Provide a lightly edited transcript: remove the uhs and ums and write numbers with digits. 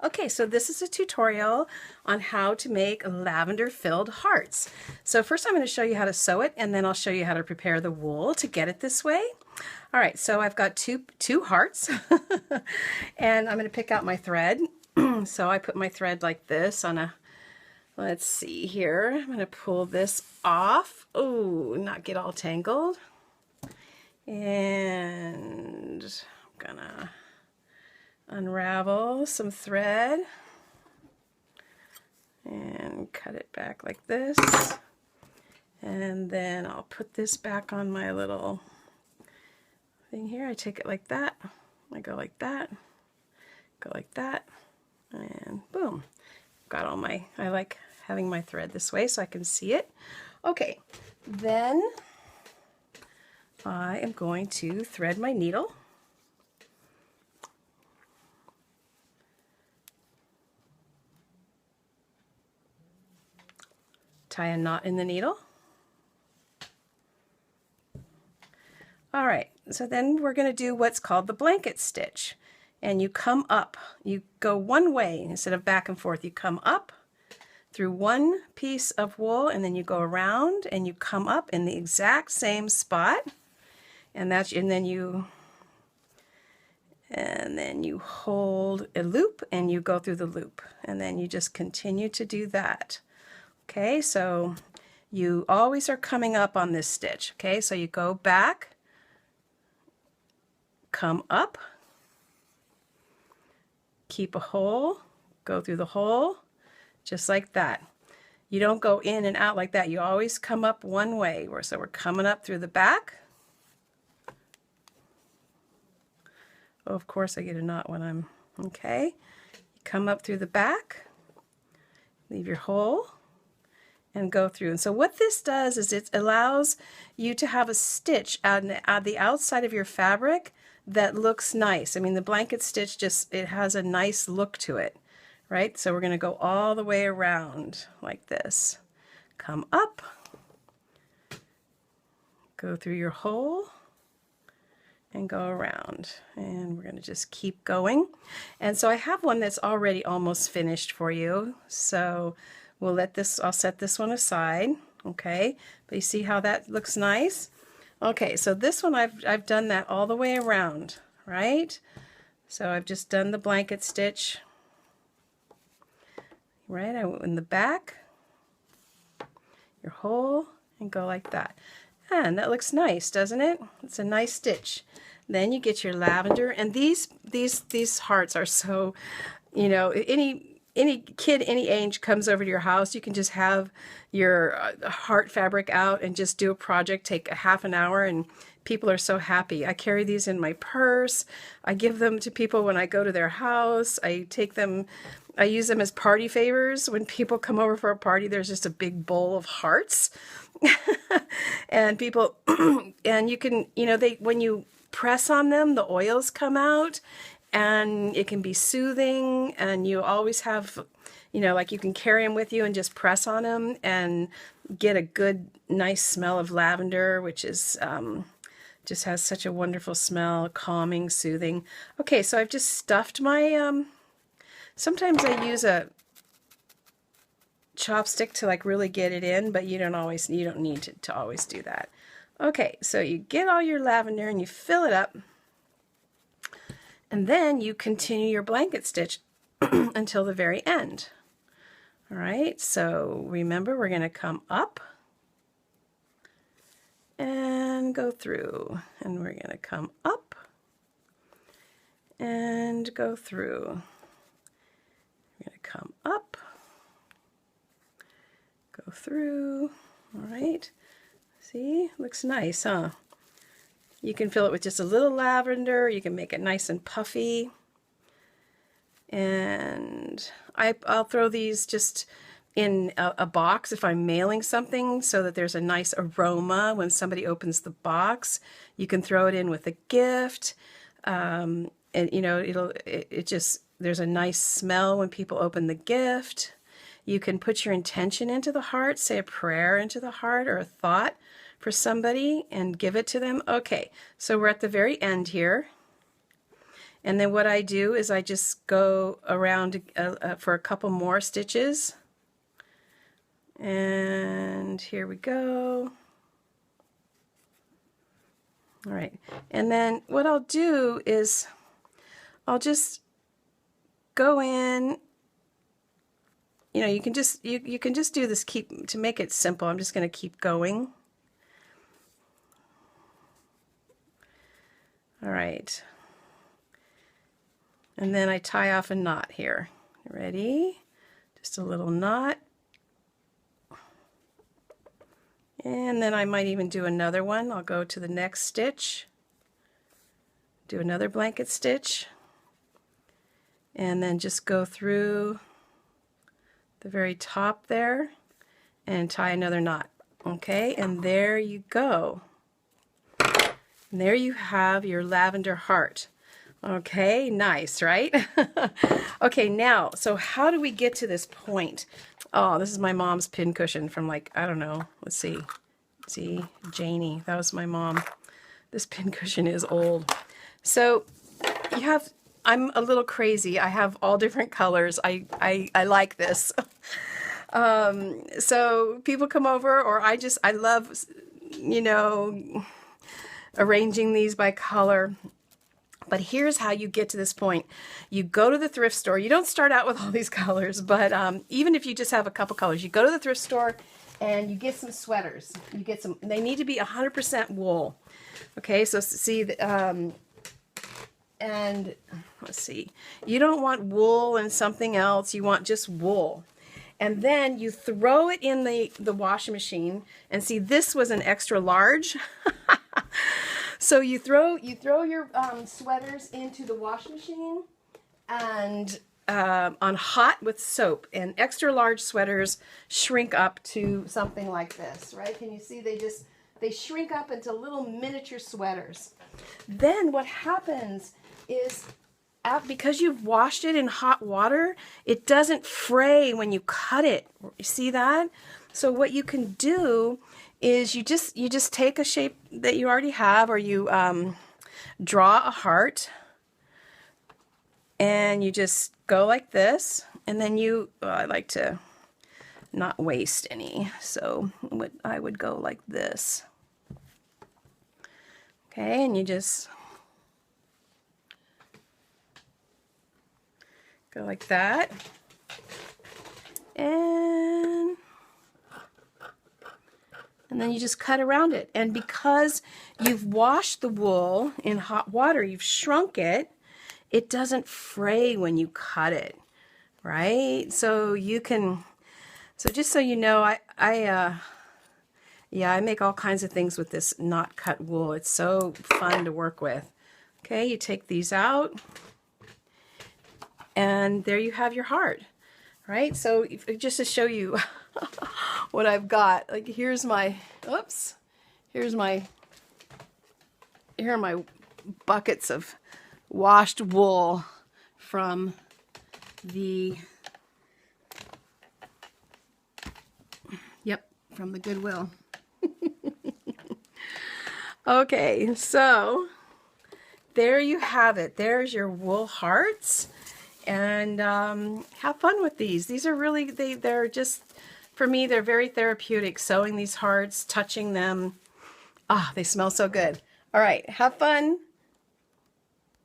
Okay, so this is a tutorial on how to make lavender filled hearts. So first I'm going to show you how to sew it, and then I'll show you how to prepare the wool to get it this way. All right, so I've got two hearts and I'm going to pick out my thread. So I put my thread like this on a, let's see here, I'm going to pull this off. Oh, not get all tangled. And I'm gonna unravel some thread and cut it back like this, and then I'll put this back on my little thing here. I take it like that, I go like that, go like that, and boom, got all my, I like having my thread this way so I can see it. Okay, then I am going to thread my needle. Tie a knot in the needle. All right, so then we're going to do what's called the blanket stitch. And you come up, you go one way instead of back and forth. You come up through one piece of wool, and then you go around and you come up in the exact same spot. And then you hold a loop and you go through the loop, and then you just continue to do that. Okay, so you always are coming up on this stitch. Okay, so you go back, come up, keep a hole, go through the hole, just like that. You don't go in and out like that. You always come up one way. So we're coming up through the back. Oh, of course I get a knot when I'm, okay. You come up through the back, leave your hole, and go through. And so what this does is it allows you to have a stitch on the outside of your fabric that looks nice. I mean, the blanket stitch just, it has a nice look to it, right? So we're going to go all the way around like this. Come up, go through your hole, and go around, and we're going to just keep going. And so I have one that's already almost finished for you, so we'll let this, I'll set this one aside, okay? But you see how that looks nice? Okay, so this one I've done that all the way around, right? So I've just done the blanket stitch, right? I went in the back, your hole, and go like that. And that looks nice, doesn't it? It's a nice stitch. Then you get your lavender, and these hearts are so, you know, any kid any age comes over to your house, you can just have your heart fabric out and just do a project, take a half an hour, and people are so happy. I carry these in my purse. I give them to people when I go to their house. I take them, I use them as party favors. When people come over for a party, there's just a big bowl of hearts. And people, and you can, you know, when you press on them, the oils come out, and it can be soothing, and you always have, you know, like you can carry them with you and just press on them and get a good, nice smell of lavender, which is, just has such a wonderful smell, calming, soothing. Okay, so I've just stuffed my, sometimes I use a chopstick to like really get it in, but you don't need to always do that. Okay, so you get all your lavender and you fill it up, and then you continue your blanket stitch until the very end. All right, so remember, we're going to come up and go through, and we're going to come up and go through. We're going to come up, go through. All right, see, looks nice, huh? You can fill it with just a little lavender. You can make it nice and puffy. And I'll throw these just in a box if I'm mailing something, so that there's a nice aroma when somebody opens the box. You can throw it in with a gift, and you know, there's a nice smell when people open the gift. You can put your intention into the heart, say a prayer into the heart or a thought for somebody, and give it to them. Okay, so we're at the very end here, And then what I do is I just go around for a couple more stitches. And here we go. All right, and then what I'll do is I'll just go in. You know, you can just you can just do this to make it simple. I'm just going to keep going. All right, and then I tie off a knot here. Ready? Just a little knot. And then I might even do another one. I'll go to the next stitch, do another blanket stitch, and then just go through the very top there and tie another knot. Okay, and there you go. And there you have your lavender heart. Okay, nice, right? Okay, now, so how do we get to this point? Oh, this is my mom's pincushion from, like, I don't know, let's see. See, Janie, that was my mom. This pincushion is old. So you have, I'm a little crazy. I have all different colors. I like this. So people come over, or I love, you know, arranging these by color. But here's how you get to this point. You go to the thrift store. You don't start out with all these colors, but even if you just have a couple colors, you go to the thrift store and you get some sweaters. You get some, they need to be 100% wool. Okay, so see, and let's see, you don't want wool and something else. You want just wool. And then you throw it in the washing machine, and see, this was an extra large. So you throw your sweaters into the washing machine, and on hot with soap, and extra large sweaters shrink up to something like this, right? Can you see they shrink up into little miniature sweaters. Then what happens is, because you've washed it in hot water, it doesn't fray when you cut it. You see that? So what you can do is you just take a shape that you already have, or you draw a heart, and you just go like this, and then I like to not waste any, so I would go like this. Okay, and you just go like that, and then you just cut around it. And because you've washed the wool in hot water, you've shrunk it, it doesn't fray when you cut it, right? So you can, so just so you know, yeah, I make all kinds of things with this not cut wool. It's so fun to work with. Okay, you take these out, and there you have your heart, right? So just to show you what I've got, like, here are my buckets of washed wool from the Goodwill. Okay, so there you have it. There's your wool hearts, and have fun with these. These are really, they're just, for me, they're very therapeutic. Sewing these hearts, touching them, they smell so good. All right, have fun.